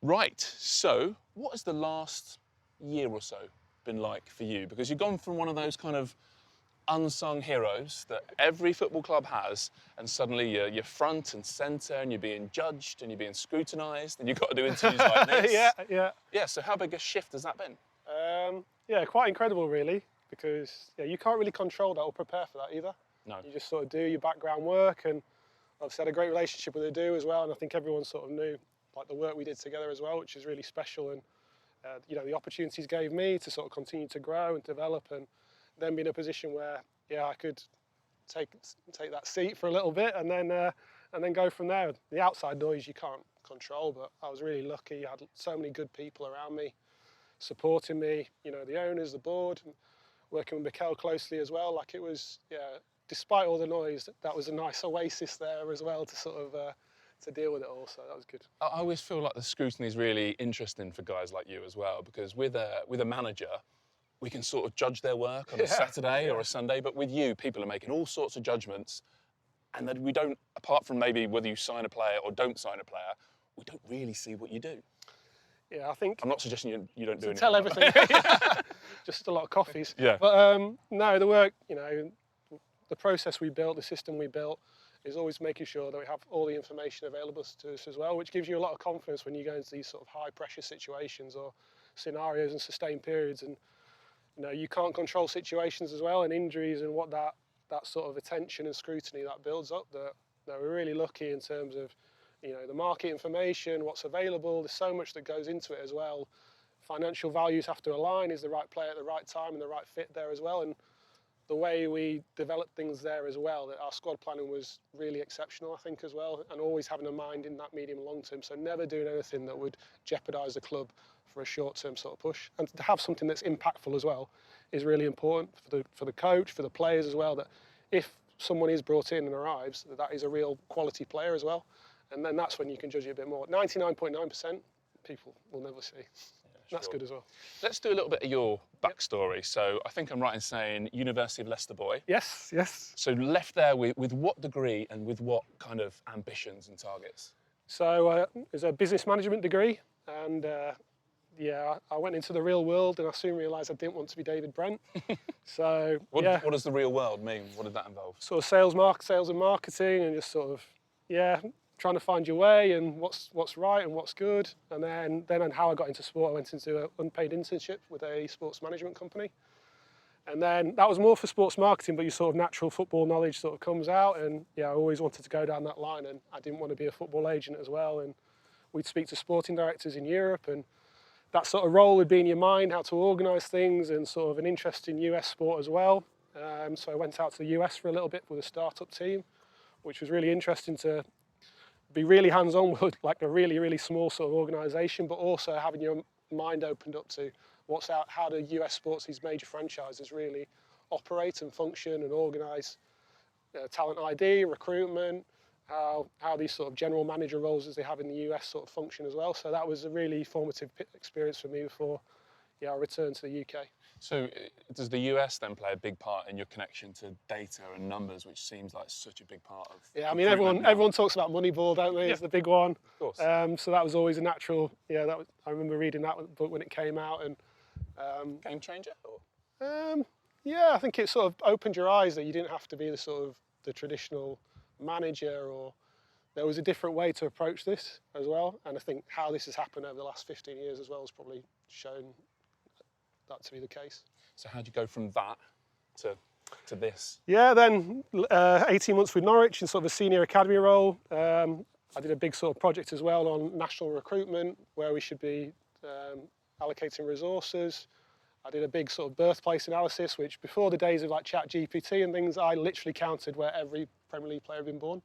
Right, so what has the last year or so been like for you? Because you've gone from one of those kind of unsung heroes that every football club has, and suddenly you're front and centre and you're being judged and you're being scrutinised and you've got to do interviews like this. Yeah. Yeah, so how big a shift has that been? Yeah, quite incredible really, because you can't really control that or prepare for that either. No. You just sort of do your background work, and I've had a great relationship with Adu as well, and I think everyone sort of knew like the work we did together as well, which is really special, and the opportunities gave me to sort of continue to grow and develop, and then be in a position where I could take that seat for a little bit and then go from there. The outside noise you can't control, but I was really lucky. I had so many good people around me supporting me, the owners, the board, and working with Mikel closely as well. Like it was, despite all the noise, that was a nice oasis there as well to sort of to deal with it all. So that was good. I always feel like the scrutiny is really interesting for guys like you as well, because with a manager, we can sort of judge their work on a Saturday or a Sunday, but with you, people are making all sorts of judgments, and that we don't, apart from maybe whether you sign a player or don't sign a player, we don't really see what you do. Yeah, I think... I'm not suggesting you don't do anything. Tell everything. Just a lot of coffees. Yeah. But no, the work, the process we built, the system we built, is always making sure that we have all the information available to us as well, which gives you a lot of confidence when you go into these sort of high pressure situations or scenarios and sustained periods. And you can't control situations as well, and injuries, and what that sort of attention and scrutiny that builds up. That we're really lucky in terms of the market information, what's available. There's so much that goes into it as well. Financial values have to align. Is the right player at the right time and the right fit there as well? And the way we developed things there as well, that our squad planning was really exceptional, I think, as well, and always having a mind in that medium and long term. So never doing anything that would jeopardise the club for a short-term sort of push. And to have something that's impactful as well is really important for the coach, for the players as well, that if someone is brought in and arrives, that is a real quality player as well. And then that's when you can judge it a bit more. 99.9% people will never see. That's good as well. Let's do a little bit of your backstory. Yep. So I think I'm right in saying University of Leicester boy. Yes. So left there with what degree and with what kind of ambitions and targets? So it's a business management degree, and I went into the real world, and I soon realised I didn't want to be David Brent. So what does the real world mean? What did that involve? Sort of sales and marketing, and just sort of trying to find your way and what's right and what's good. And then how I got into sport, I went into an unpaid internship with a sports management company. And then that was more for sports marketing, but your sort of natural football knowledge sort of comes out. And I always wanted to go down that line, and I didn't want to be a football agent as well. And we'd speak to sporting directors in Europe, and that sort of role would be in your mind, how to organise things, and sort of an interest in US sport as well. So I went out to the US for a little bit with a startup team, which was really interesting to be really hands-on with like a really, really small sort of organisation, but also having your mind opened up to what's out, how do US sports, these major franchises, really operate and function and organise talent ID, recruitment, how these sort of general manager roles as they have in the US sort of function as well. So that was a really formative experience for me before I returned to the UK. So does the US then play a big part in your connection to data and numbers, which seems like such a big part of... Yeah, I mean, everyone talks about Moneyball, don't they? Yeah. It's the big one. Of course. So that was always a natural, I remember reading that book when it came out. And game changer? Or? I think it sort of opened your eyes that you didn't have to be the traditional manager, or there was a different way to approach this as well. And I think how this has happened over the last 15 years as well has probably shown that to be the case. So how'd you go from that to this? Yeah, then 18 months with Norwich in sort of a senior academy role. I did a big sort of project as well on national recruitment, where we should be allocating resources. I did a big sort of birthplace analysis, which before the days of like ChatGPT and things, I literally counted where every Premier League player had been born,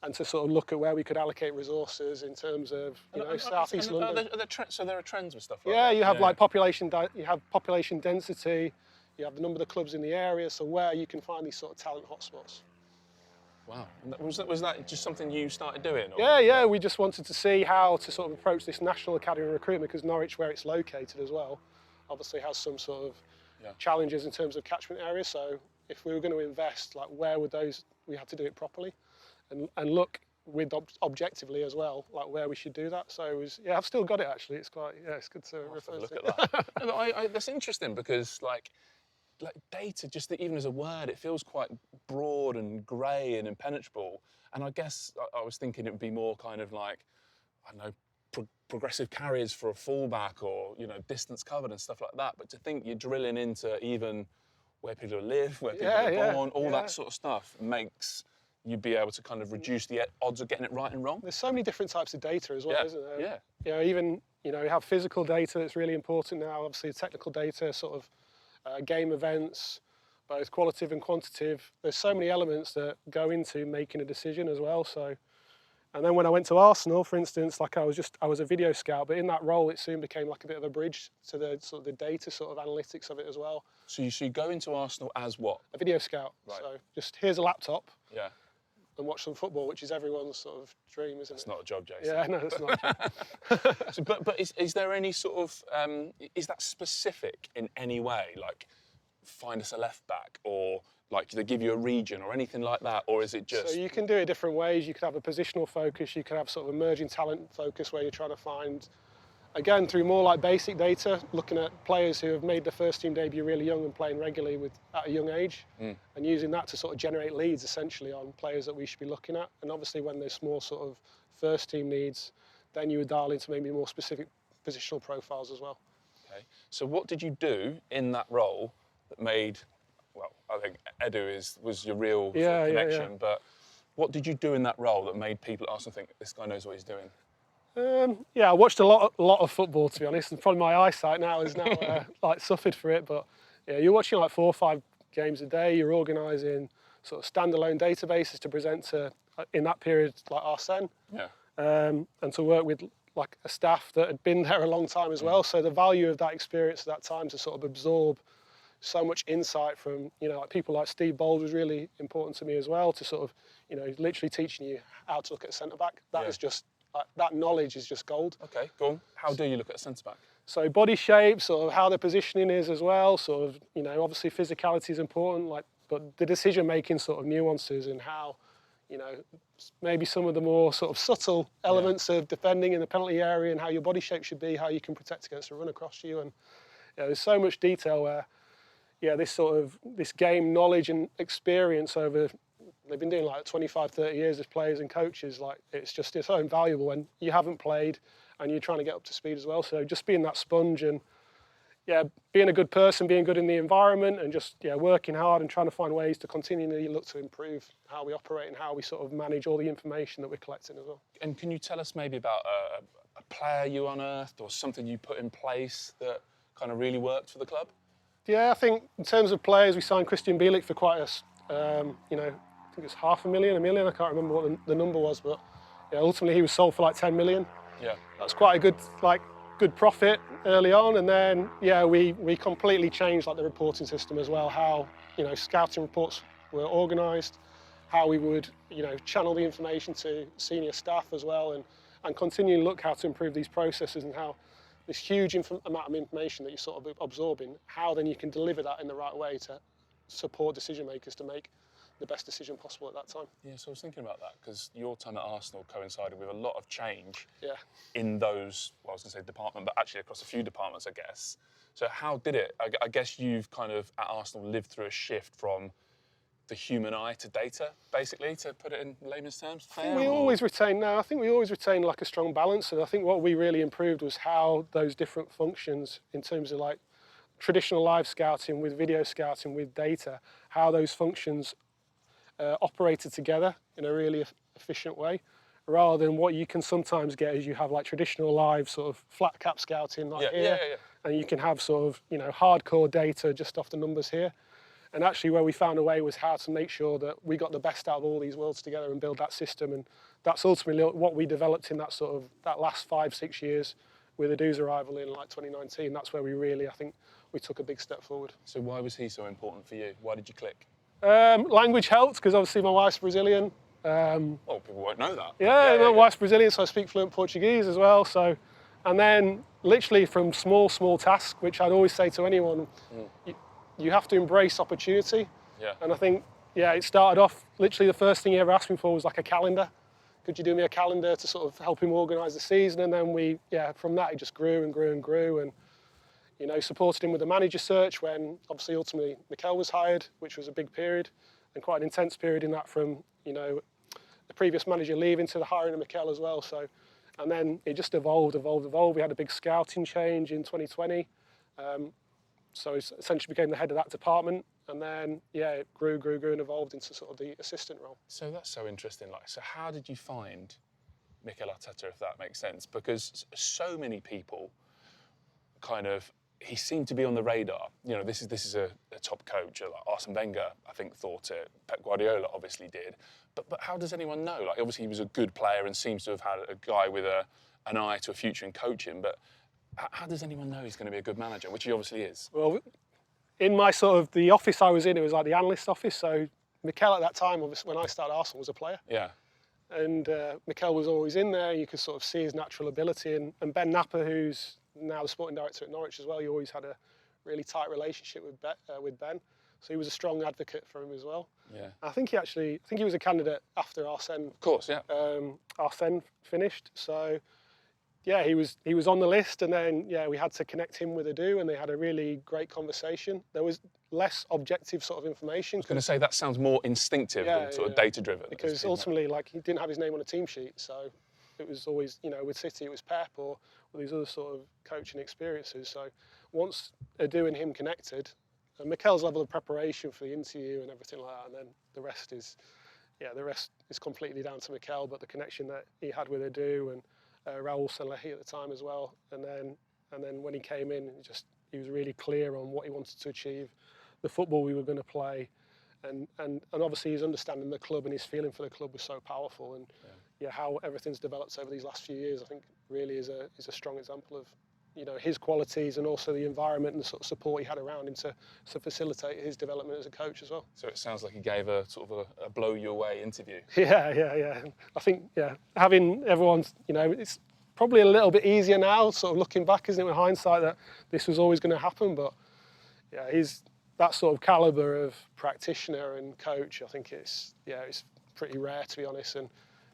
and to sort of look at where we could allocate resources in terms of South East London. So there are trends with stuff like that? Yeah, you have like population density, you have the number of the clubs in the area, so where you can find these sort of talent hotspots. Wow. Was that just something you started doing? Or? Yeah, we just wanted to see how to sort of approach this national academy recruitment, because Norwich, where it's located as well, obviously has some sort of challenges in terms of catchment area. So if we were going to invest, like where would we had to do it properly and look with objectively as well, like where we should do that. So it was, yeah, I've still got it actually. It's quite, yeah, it's good to refer to. Look at that. No, that's interesting because like data, just even as a word, it feels quite broad and grey and impenetrable. And I guess I was thinking it would be more kind of like, I don't know, progressive carriers for a fullback, or distance covered and stuff like that. But to think you're drilling into even where people live, where people are born, all that sort of stuff makes you be able to kind of reduce the odds of getting it right and wrong. There's so many different types of data as well, isn't there? Yeah. Even we have physical data that's really important now. Obviously, technical data, sort of game events, both qualitative and quantitative. There's so many elements that go into making a decision as well. So, and then when I went to Arsenal, for instance, like I was a video scout, but in that role, it soon became like a bit of a bridge to the sort of the data sort of analytics of it as well. So you go into Arsenal as what? A video scout. Right. So just here's a laptop. Yeah. And watch some football, which is everyone's sort of dream, isn't it? It's not a job, Jason. Yeah, no, it's not. So, but is there any sort of is that specific in any way? Like, find us a left back, or like they give you a region or anything like that, or is it just? So you can do it different ways. You could have a positional focus. You could have sort of emerging talent focus, where you're trying to find, again, through more like basic data, looking at players who have made their first team debut really young and playing regularly at a young age, and using that to sort of generate leads essentially on players that we should be looking at. And obviously when there's more sort of first team needs, then you would dial into maybe more specific positional profiles as well. Okay. So what did you do in that role that made, well, I think Edu was your real sort of connection, but what did you do in that role that made people at Arsenal think, this guy knows what he's doing? I watched a lot of football, to be honest, and probably my eyesight now has like suffered for it. But yeah, you're watching like 4 or 5 games a day. You're organising sort of standalone databases to present to, in that period, like Arsene, and to work with like a staff that had been there a long time as well. So the value of that experience at that time to sort of absorb so much insight from like people like Steve Bold was really important to me as well. To sort of literally teaching you how to look at a centre back. That is just. That knowledge is just gold. Okay, go on. How do you look at a centre-back? So body shape, sort of how the positioning is as well, sort of, obviously physicality is important, but the decision-making sort of nuances and how, maybe some of the more sort of subtle elements of defending in the penalty area and how your body shape should be, how you can protect against a run across you. And there's so much detail where, this game knowledge and experience over, they've been doing like 25, 30 years as players and coaches. Like it's so invaluable when you haven't played and you're trying to get up to speed as well. So just being that sponge and being a good person, being good in the environment, and just working hard and trying to find ways to continually look to improve how we operate and how we sort of manage all the information that we're collecting as well. And can you tell us maybe about a player you unearthed or something you put in place that kind of really worked for the club? Yeah, I think in terms of players, we signed Christian Bielik for quite a, I think it's $500,000, $1 million. I can't remember what the number was, but ultimately he was sold for like 10 million. Yeah, that's quite a good profit early on. And then we completely changed like the reporting system as well. How scouting reports were organised, how we would channel the information to senior staff as well, and continue to look how to improve these processes and how this huge amount of information that you're sort of absorbing, how then you can deliver that in the right way to support decision makers to make the best decision possible at that time. Yeah, so I was thinking about that because your time at Arsenal coincided with a lot of change in those, well, I was going to say department, but actually across a few departments, I guess. So how did it? I guess you've kind of, at Arsenal, lived through a shift from the human eye to data, basically, to put it in layman's terms. I think we always retain like a strong balance, and I think what we really improved was how those different functions, in terms of like traditional live scouting with video scouting with data, how those functions operated together in a really efficient way, rather than what you can sometimes get is you have like traditional live sort of flat cap scouting and you can have sort of hardcore data just off the numbers here. And actually where we found a way was how to make sure that we got the best out of all these worlds together and build that system. And that's ultimately what we developed in that last 5-6 years with Edu's arrival in like 2019. That's where we really, I think, we took a big step forward. So why was he so important for you? Why did you click? Language helped because obviously my wife's Brazilian. Well, people won't know that. My wife's Brazilian, so I speak fluent Portuguese as well. So, and then literally from small tasks, which I'd always say to anyone, you have to embrace opportunity. Yeah. And I think, it started off, literally the first thing he ever asked me for was like a calendar, could you do me a calendar to sort of help him organise the season? And then from that, it just grew and grew and grew. And, you know, supported him with the manager search when obviously ultimately Mikel was hired, which was a big period and quite an intense period in that from, you know, the previous manager leaving to the hiring of Mikel as well. So, and then it just evolved. We had a big scouting change in 2020. So he essentially became the head of that department. And then, it grew and evolved into sort of the assistant role. So that's so interesting. Like, so how did you find Mikel Arteta, if that makes sense? Because so many people he seemed to be on the radar. You know, this is a top coach. Like Arsene Wenger, I think, thought it. Pep Guardiola obviously did. But how does anyone know? Like, obviously he was a good player and seems to have had a guy with an eye to a future in coaching. But how does anyone know he's going to be a good manager, which he obviously is? Well, in my sort of the office I was in, it was like the analyst office. So Mikel at that time, obviously, when I started Arsenal, was a player. Yeah. And Mikel was always in there. You could sort of see his natural ability. And Ben Napper, who's now the sporting director at Norwich as well, he always had a really tight relationship with Ben. So he was a strong advocate for him as well. Yeah. I think he was a candidate after Arsene. Of course, yeah. Arsene finished. So yeah, he was on the list, and then we had to connect him with Adu, and they had a really great conversation. There was less objective sort of information. I was going to say that sounds more instinctive than sort of data driven. Because ultimately, like, he didn't have his name on a team sheet, so it was always, you know, with City it was Pep or these other sort of coaching experiences. So once Adu and him connected, and Mikel's level of preparation for the interview and everything like that, and then the rest is completely down to Mikel. But the connection that he had with Adu and Raul Sanlehi at the time as well, and then when he came in, he was really clear on what he wanted to achieve, the football we were going to play, and obviously his understanding of the club and his feeling for the club was so powerful. And how everything's developed over these last few years, I think really is a strong example of, you know, his qualities and also the environment and the sort of support he had around him to facilitate his development as a coach as well. So it sounds like he gave a sort of a blow your way interview. Yeah. I think having everyone's, you know, it's probably a little bit easier now, sort of looking back, isn't it, with hindsight, that this was always going to happen. But he's that sort of caliber of practitioner and coach. I think it's pretty rare, to be honest. And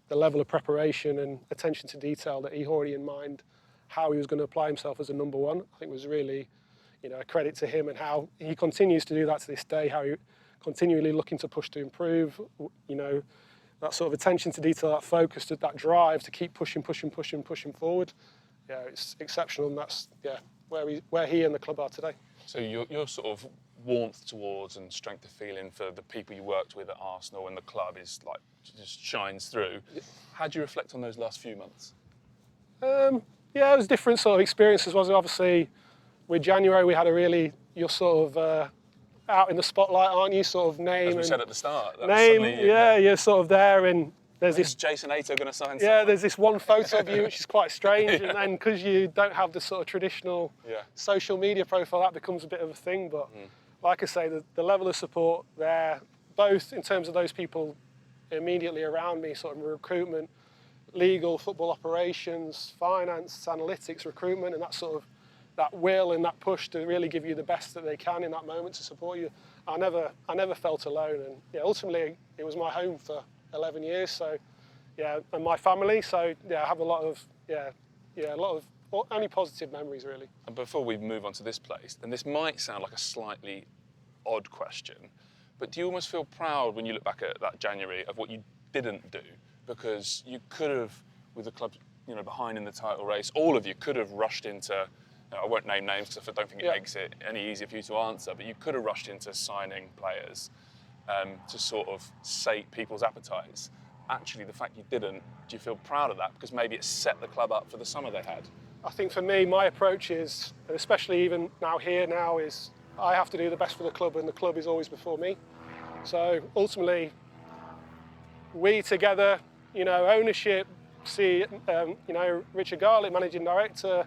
the level of preparation and attention to detail that he already in mind, how he was going to apply himself as a number one, I think was really, you know, a credit to him, and how he continues to do that to this day, how he continually looking to push to improve, you know, that sort of attention to detail, that focus, that drive to keep pushing forward. Yeah, it's exceptional, and that's where he and the club are today. So your sort of warmth towards and strength of feeling for the people you worked with at Arsenal and the club is like just shines through. How do you reflect on those last few months? It was different sort of experiences. Was obviously with January we had you're sort of out in the spotlight, aren't you? Sort of name. As we said at the start. You're sort of there, and there's this. Jason Ayto going to sign? Yeah, there's this one photo of you which is quite strange, and then because you don't have the sort of traditional social media profile, that becomes a bit of a thing. But like I say, the level of support there, both in terms of those people immediately around me, sort of recruitment, legal, football operations, finance, analytics, recruitment, and that sort of that will and that push to really give you the best that they can in that moment to support you. I never felt alone, and ultimately it was my home for 11 years. So and my family. So I have a lot of only positive memories really. And before we move on to this place, and this might sound like a slightly odd question, but do you almost feel proud when you look back at that January of what you didn't do? Because you could have, with the club, you know, behind in the title race, all of you could have rushed into. I won't name names because I don't think it makes it any easier for you to answer. But you could have rushed into signing players to sort of sate people's appetites. Actually, the fact you didn't, do you feel proud of that? Because maybe it set the club up for the summer they had. I think for me, my approach is, especially even now, is I have to do the best for the club, and the club is always before me. So ultimately, we together, you know, ownership, Richard Garlick, managing director,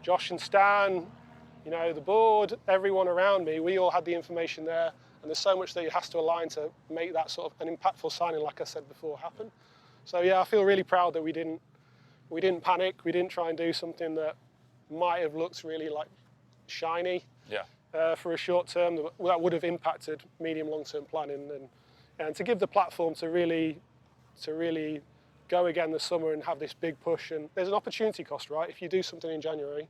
Josh and Stan, you know, the board, everyone around me, we all had the information there, and there's so much that it has to align to make that sort of an impactful signing, like I said before, happen. So I feel really proud that we didn't panic, we didn't try and do something that might have looked really like shiny for a short term that would have impacted medium long-term planning, and to give the platform to really to really go again this summer and have this big push. And there's an opportunity cost, right? If you do something in January,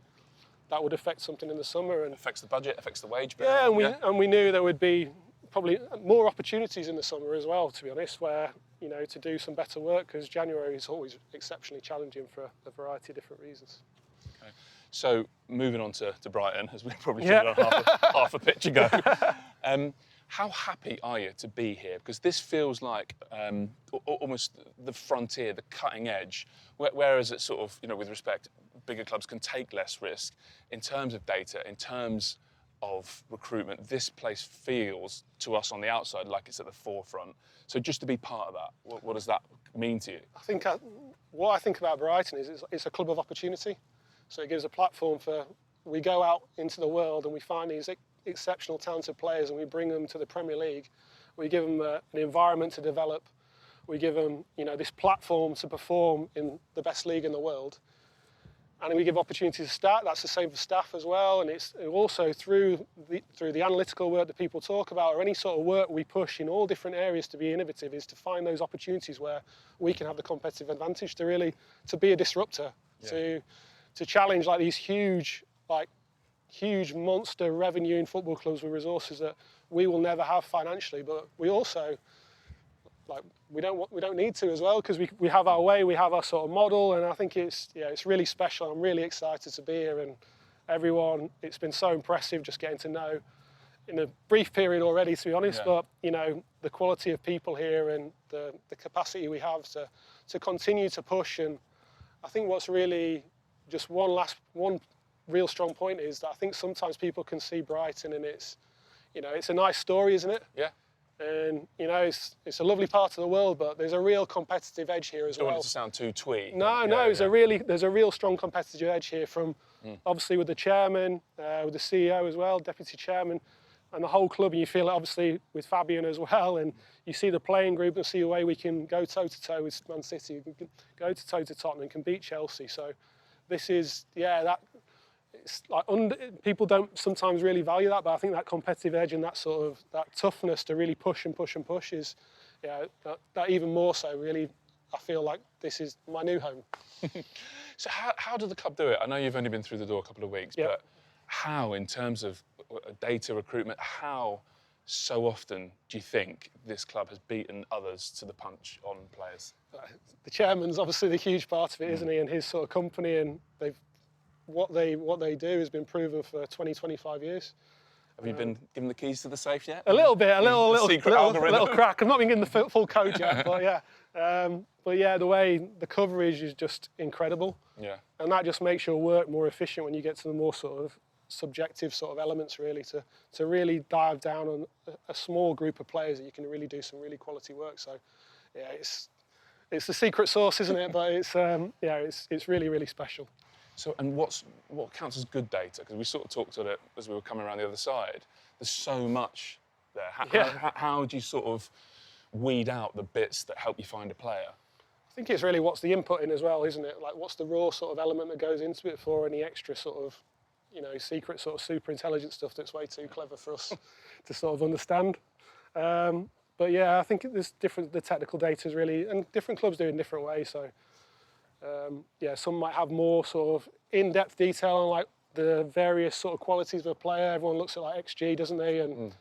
that would affect something in the summer. And affects the budget, affects the wage bill. Yeah, and we knew there would be probably more opportunities in the summer as well, to be honest, where, you know, to do some better work, because January is always exceptionally challenging for a variety of different reasons. Okay. So moving on to Brighton, as we probably should have done half a pitch ago. How happy are you to be here? Because this feels like almost the frontier, the cutting edge, whereas it's sort of, you know, with respect, bigger clubs can take less risk in terms of data, in terms of recruitment. This place feels to us on the outside like it's at the forefront. So just to be part of that, what does that mean to you? I think what I think about Brighton is it's a club of opportunity. So it gives a platform for, we go out into the world and we find these exceptional talented players and we bring them to the Premier League. We give them an environment to develop. We give them, you know, this platform to perform in the best league in the world. And we give opportunities to start. That's the same for staff as well. And it's also through the analytical work that people talk about, or any sort of work we push in all different areas to be innovative, is to find those opportunities where we can have the competitive advantage to be a disruptor, to challenge like these huge monster revenue in football clubs with resources that we will never have financially. But we also, we don't need to as well, because we have our way, we have our sort of model, and I think it's really special. I'm really excited to be here, and everyone, it's been so impressive just getting to know in a brief period already, to be honest. But you know, the quality of people here and the capacity we have to continue to push. And I think what's really just one real strong point is that I think sometimes people can see Brighton and it's a nice story, isn't it? Yeah. And you know, it's a lovely part of the world, but there's a real competitive edge here as well. Don't want it to sound too twee. No, there's a real strong competitive edge here from obviously with the chairman, with the CEO as well, deputy chairman, and the whole club. And you feel it obviously with Fabian as well. And you see the playing group and see the way we can go toe to toe with Man City, we can go to toe to Tottenham, can beat Chelsea. So this is it's like people don't sometimes really value that, but I think that competitive edge and that sort of that toughness to really push and push and push is, that even more so. Really, I feel like this is my new home. So how did the club do it? I know you've only been through the door a couple of weeks, but how, in terms of data recruitment, how so often do you think this club has beaten others to the punch on players? The chairman's obviously the huge part of it, isn't he? And his sort of company, and what they do has been proven for 20, 25 years. Have you been given the keys to the safe yet? A little bit, a little crack. I've not been given the full code yet, but yeah. The way the coverage is just incredible. Yeah. And that just makes your work more efficient when you get to the more sort of subjective sort of elements, really, to really dive down on a small group of players that you can really do some really quality work. So, yeah, it's the secret sauce, isn't it? But it's really, really special. So, and what counts as good data? Because we sort of talked about it as we were coming around the other side. There's so much there. How do you sort of weed out the bits that help you find a player? I think it's really what's the input in as well, isn't it? Like, what's the raw sort of element that goes into it for any extra sort of, secret sort of super intelligent stuff that's way too clever for us to sort of understand. But yeah, I think there's the technical data is really, and different clubs do it in different ways. So some might have more sort of in-depth detail on like the various sort of qualities of a player. Everyone looks at like XG, doesn't they? And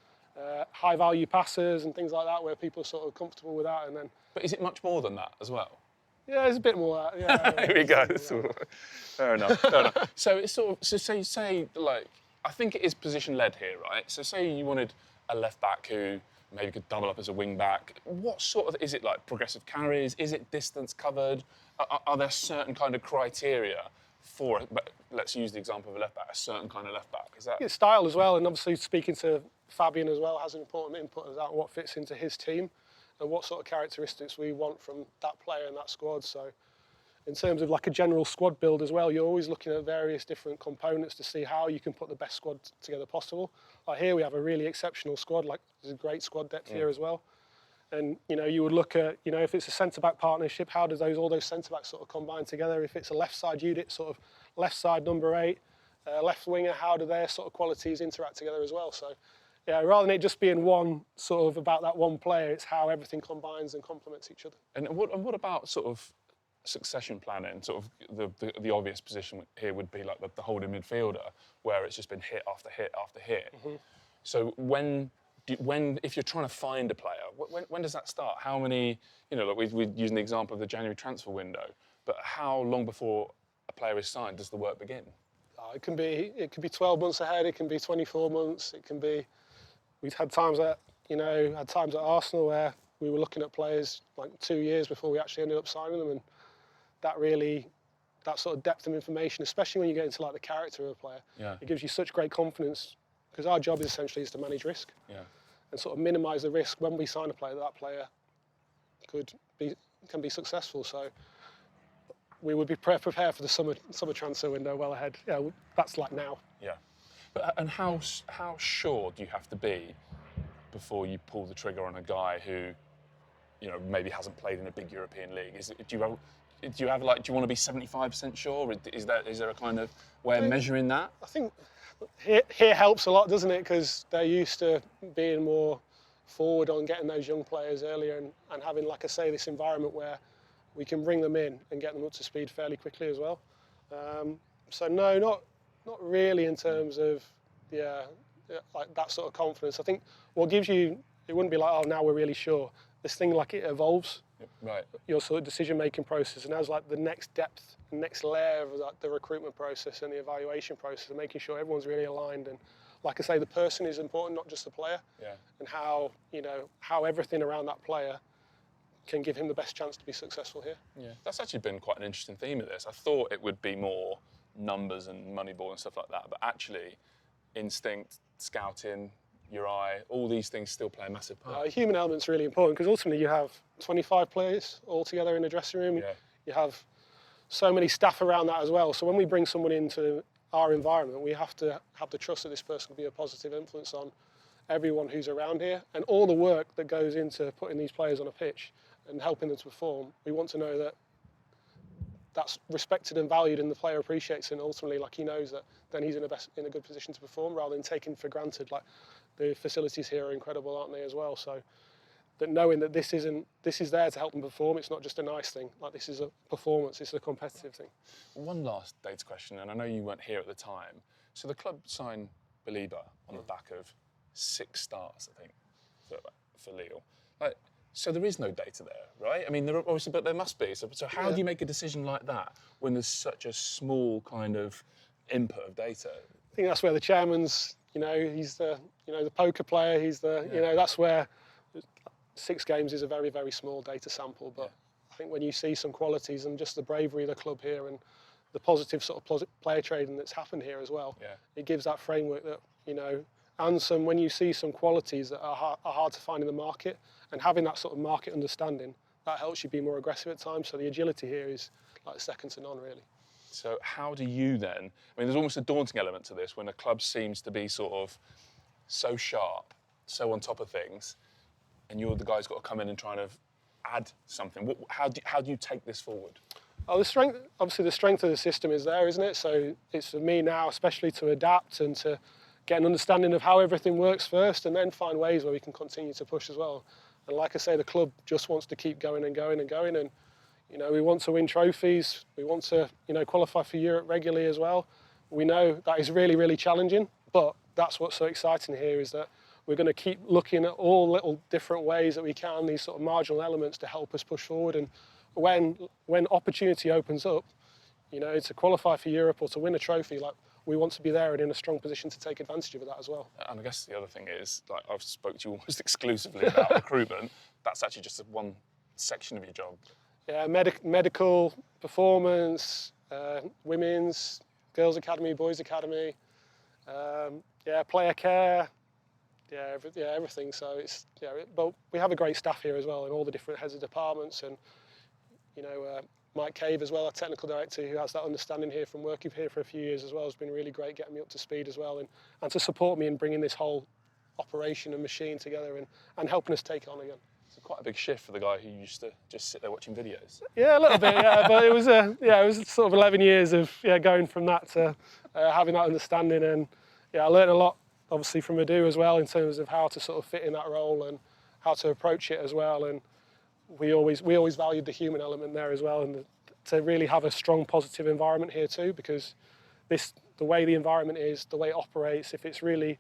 high-value passes and things like that, where people are sort of comfortable with that. And then, but is it much more than that as well? Yeah, there's a bit more of that. Yeah, Here we go. Fair enough. So it's sort of, say like, I think it is position-led here, right? So say you wanted a left-back who maybe could double up as a wing-back. What sort of, is it like progressive carries? Is it distance covered? Are there certain kind of criteria for it? But let's use the example of a left-back, a certain kind of left-back. Is that? Yeah, style as well, and obviously speaking to Fabian as well has an important input of that, what fits into his team and what sort of characteristics we want from that player and that squad. So in terms of like a general squad build as well, you're always looking at various different components to see how you can put the best squad together possible. Like here we have a really exceptional squad, like there's a great squad depth here as well. And you would look at, if it's a centre-back partnership, how does all those centre-backs sort of combine together? If it's a left side unit, sort of left side number 8, left winger, how do their sort of qualities interact together as well? So Yeah, rather than it just being one sort of about that one player, it's how everything combines and complements each other. And what about sort of succession planning? Sort of the obvious position here would be like the holding midfielder, where it's just been hit after hit after hit. So if you're trying to find a player, when does that start? How many, like we're using the example of the January transfer window, but how long before a player is signed does the work begin? It can be 12 months ahead, it can be 24 months, it can be, we've had times at Arsenal where we were looking at players like 2 years before we actually ended up signing them, and that sort of depth of information, especially when you get into like the character of a player, it gives you such great confidence, because our job essentially is to manage risk and sort of minimise the risk when we sign a player that player can be successful. So we would be prepared for the summer transfer window well ahead. Yeah, that's like now. Yeah, and how sure do you have to be before you pull the trigger on a guy who, maybe hasn't played in a big European league? Do you want to be 75% sure? Is there a kind of way of measuring that? I think here helps a lot, doesn't it? Because they're used to being more forward on getting those young players earlier and having, like I say, this environment where we can bring them in and get them up to speed fairly quickly as well. So no, not really in terms of like that sort of confidence. I think what gives you, it wouldn't be like, oh, now we're really sure. This thing, like, it evolves. Right. Your sort of decision-making process, and as like the next depth, next layer of like the recruitment process and the evaluation process, and making sure everyone's really aligned. And like I say, the person is important, not just the player. Yeah. And how everything around that player can give him the best chance to be successful here. Yeah, that's actually been quite an interesting theme of this. I thought it would be more numbers and Moneyball and stuff like that, but actually, instinct, scouting, your eye, all these things still play a massive part. The human element's really important, because ultimately you have 25 players all together in the dressing room. Yeah. You have so many staff around that as well. So when we bring someone into our environment, we have to have the trust that this person can be a positive influence on everyone who's around here, and all the work that goes into putting these players on a pitch and helping them to perform. We want to know that that's respected and valued, and the player appreciates it, and ultimately, like, he knows that then he's in a good position to perform, rather than taking for granted. Like, the facilities here are incredible, aren't they, as well? So that knowing that this is there to help them perform, it's not just a nice thing. Like, this is a performance, it's a competitive thing. One last data question, and I know you weren't here at the time. So the club signed Belieber on the back of 6 stars, I think, for Lille. Like, so there is no data there, right? I mean, there obviously, but there must be. So how do you make a decision like that when there's such a small kind of input of data? I think that's where the chairman's, he's the poker player. He's the, that's where 6 games is a very, very small data sample. But I think when you see some qualities and just the bravery of the club here and the positive sort of player trading that's happened here as well, it gives that framework that, and when you see some qualities that are hard to find in the market, and having that sort of market understanding, that helps you be more aggressive at times. So the agility here is like second to none, really. So how do you then, I mean, there's almost a daunting element to this when a club seems to be sort of so sharp, so on top of things, and you're the guy who's got to come in and try and add something. How do you take this forward? Oh, the strength of the system is there, isn't it? So it's for me now, especially to adapt and to get an understanding of how everything works first, and then find ways where we can continue to push as well. And like I say, the club just wants to keep going and going and going, and we want to win trophies. We want to qualify for Europe regularly as well. We know that is really, really challenging, but that's what's so exciting here, is that we're going to keep looking at all little different ways that we can, these sort of marginal elements to help us push forward. And when opportunity opens up, to qualify for Europe or to win a trophy, like, we want to be there and in a strong position to take advantage of that as well. And I guess the other thing is, like, I've spoke to you almost exclusively about recruitment. That's actually just one section of your job. Yeah, medical, performance, women's, girls' academy, boys' academy, player care, everything. So it's but we have a great staff here as well, and all the different heads of departments, and Mike Cave as well, our technical director, who has that understanding here from working here for a few years as well, has been really great getting me up to speed as well, and to support me in bringing this whole operation and machine together and helping us take it on again. It's quite a big shift for the guy who used to just sit there watching videos. Yeah, a little bit, but it was sort of 11 years of going from that to having that understanding, and I learned a lot obviously from Adu as well, in terms of how to sort of fit in that role and how to approach it as well. And we always valued the human element there as well, and to really have a strong positive environment here too, because the way the environment is, the way it operates, if it's really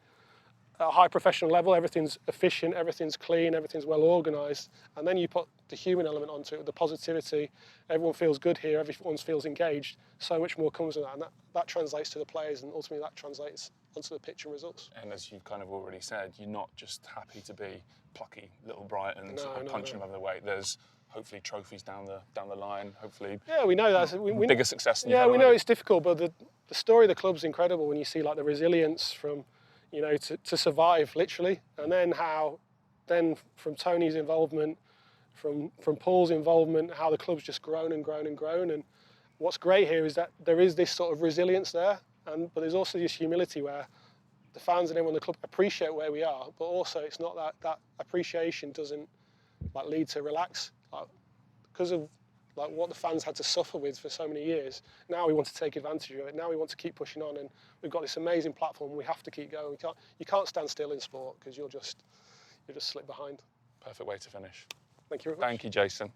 at a high professional level, everything's efficient, everything's clean, everything's well organised, and then you put the human element onto it, the positivity, everyone feels good here, everyone feels engaged, so much more comes with that, and that translates to the players, and ultimately that translates onto the pitch and results. And as you've kind of already said, you're not just happy to be plucky little Brighton, punching them over the weight. There's hopefully trophies down the line, hopefully. Yeah, we know that. Bigger success than yeah, we know it's difficult, but the story of the club's incredible when you see like the resilience from, you know, to survive literally, and then from Tony's involvement, from Paul's involvement, how the club's just grown and grown and grown. And what's great here is that there is this sort of resilience there, but there's also this humility where the fans and everyone in the club appreciate where we are, but also it's not that appreciation doesn't like lead to relax, like, because of like what the fans had to suffer with for so many years. Now we want to take advantage of it. Now we want to keep pushing on, and we've got this amazing platform. We have to keep going. You can't stand still in sport because you'll just slip behind. Perfect way to finish. Thank you very much. Thank you, Jason.